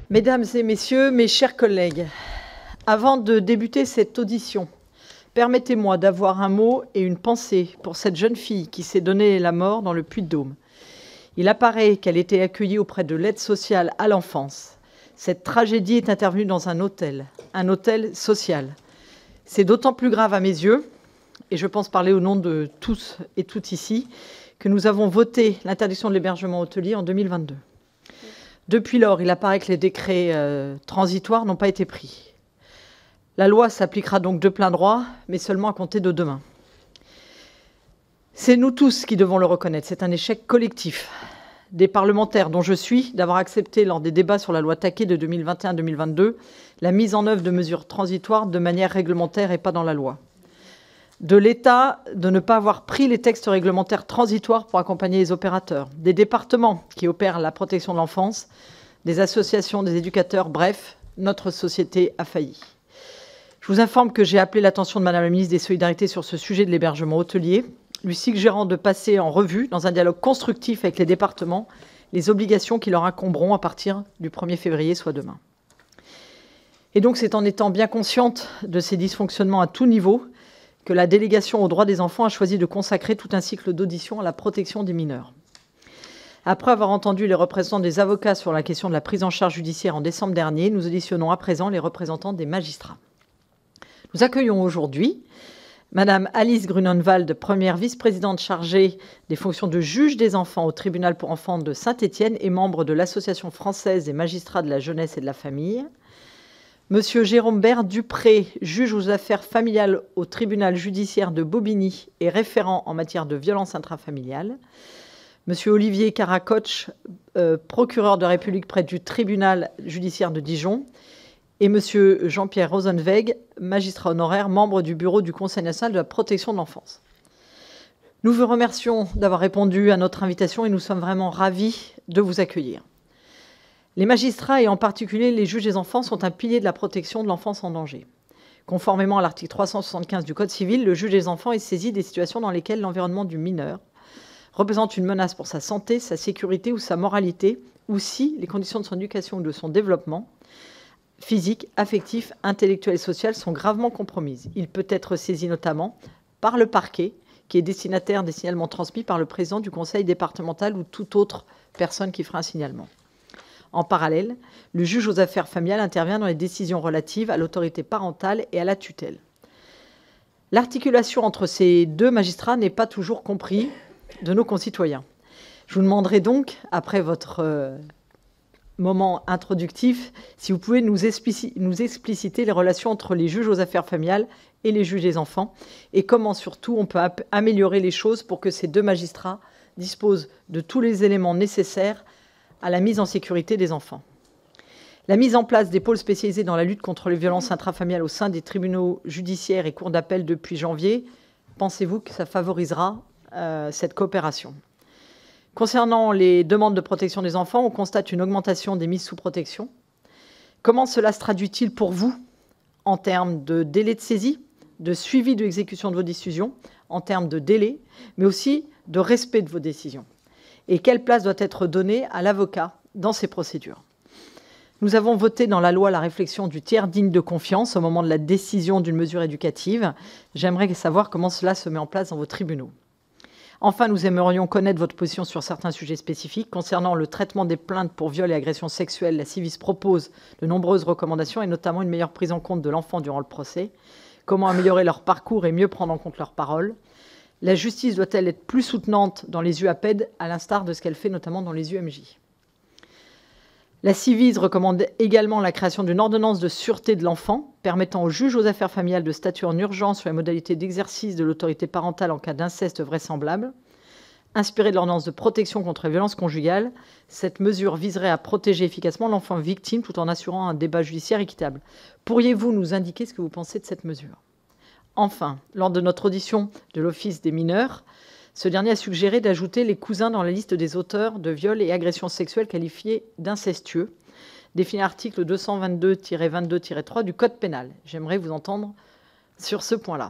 Mesdames et messieurs, mes chers collègues, avant de débuter cette audition, permettez-moi d'avoir un mot et une pensée pour cette jeune fille qui s'est donné la mort dans le Puy-de-Dôme. Il apparaît qu'elle était accueillie auprès de l'aide sociale à l'enfance. Cette tragédie est intervenue dans un hôtel social. C'est d'autant plus grave à mes yeux, et je pense parler au nom de tous et toutes ici, que nous avons voté l'interdiction de l'hébergement hôtelier en 2022. Depuis lors, il apparaît que les décrets transitoires n'ont pas été pris. La loi s'appliquera donc de plein droit, mais seulement à compter de demain. C'est nous tous qui devons le reconnaître, c'est un échec collectif des parlementaires dont je suis d'avoir accepté lors des débats sur la loi Taquet de 2021-2022 la mise en œuvre de mesures transitoires de manière réglementaire et pas dans la loi. De l'État de ne pas avoir pris les textes réglementaires transitoires pour accompagner les opérateurs, des départements qui opèrent la protection de l'enfance, des associations, des éducateurs, bref, notre société a failli. Je vous informe que j'ai appelé l'attention de Madame la ministre des Solidarités sur ce sujet de l'hébergement hôtelier, lui suggérant de passer en revue, dans un dialogue constructif avec les départements, les obligations qui leur incomberont à partir du 1er février, soit demain. Et donc c'est en étant bien consciente de ces dysfonctionnements à tout niveau que la délégation aux droits des enfants a choisi de consacrer tout un cycle d'audition à la protection des mineurs. Après avoir entendu les représentants des avocats sur la question de la prise en charge judiciaire en décembre dernier, nous auditionnons à présent les représentants des magistrats. Nous accueillons aujourd'hui Madame Alice Grunenwald, première vice-présidente chargée des fonctions de juge des enfants au tribunal pour enfants de Saint-Étienne et membre de l'Association française des magistrats de la jeunesse et de la famille. Monsieur Jérôme Bert-Dupré, juge aux affaires familiales au tribunal judiciaire de Bobigny et référent en matière de violence intrafamiliale. Monsieur Olivier Caracoche, procureur de la République près du tribunal judiciaire de Dijon. Et monsieur Jean-Pierre Rosenweg, magistrat honoraire, membre du bureau du Conseil national de la protection de l'enfance. Nous vous remercions d'avoir répondu à notre invitation et nous sommes vraiment ravis de vous accueillir. Les magistrats, et en particulier les juges des enfants, sont un pilier de la protection de l'enfance en danger. Conformément à l'article 375 du Code civil, le juge des enfants est saisi des situations dans lesquelles l'environnement du mineur représente une menace pour sa santé, sa sécurité ou sa moralité, ou si les conditions de son éducation ou de son développement physique, affectif, intellectuel et social sont gravement compromises. Il peut être saisi notamment par le parquet, qui est destinataire des signalements transmis par le président du conseil départemental ou toute autre personne qui fera un signalement. En parallèle, le juge aux affaires familiales intervient dans les décisions relatives à l'autorité parentale et à la tutelle. L'articulation entre ces deux magistrats n'est pas toujours comprise de nos concitoyens. Je vous demanderai donc, après votre moment introductif, si vous pouvez nous expliciter les relations entre les juges aux affaires familiales et les juges des enfants et comment surtout on peut améliorer les choses pour que ces deux magistrats disposent de tous les éléments nécessaires à la mise en sécurité des enfants. La mise en place des pôles spécialisés dans la lutte contre les violences intrafamiliales au sein des tribunaux judiciaires et cours d'appel depuis janvier, pensez-vous que ça favorisera cette coopération ? Concernant les demandes de protection des enfants, on constate une augmentation des mises sous protection. Comment cela se traduit-il pour vous en termes de délai de saisie, de suivi de l'exécution de vos décisions, en termes de délai, mais aussi de respect de vos décisions? Et quelle place doit être donnée à l'avocat dans ces procédures? Nous avons voté dans la loi la réflexion du tiers digne de confiance au moment de la décision d'une mesure éducative. J'aimerais savoir comment cela se met en place dans vos tribunaux. Enfin, nous aimerions connaître votre position sur certains sujets spécifiques. Concernant le traitement des plaintes pour viol et agression sexuelle, la Civis propose de nombreuses recommandations et notamment une meilleure prise en compte de l'enfant durant le procès. Comment améliorer leur parcours et mieux prendre en compte leurs paroles? La justice doit-elle être plus soutenante dans les UAPED, à l'instar de ce qu'elle fait notamment dans les UMJ? La Civis recommande également la création d'une ordonnance de sûreté de l'enfant, permettant aux juges aux affaires familiales de statuer en urgence sur les modalités d'exercice de l'autorité parentale en cas d'inceste vraisemblable. Inspirée de l'ordonnance de protection contre les violences conjugales, cette mesure viserait à protéger efficacement l'enfant victime tout en assurant un débat judiciaire équitable. Pourriez-vous nous indiquer ce que vous pensez de cette mesure? Enfin, lors de notre audition de l'Office des mineurs, ce dernier a suggéré d'ajouter les cousins dans la liste des auteurs de viols et agressions sexuelles qualifiés d'incestueux, défini à l'article 222-22-3 du Code pénal. J'aimerais vous entendre sur ce point-là.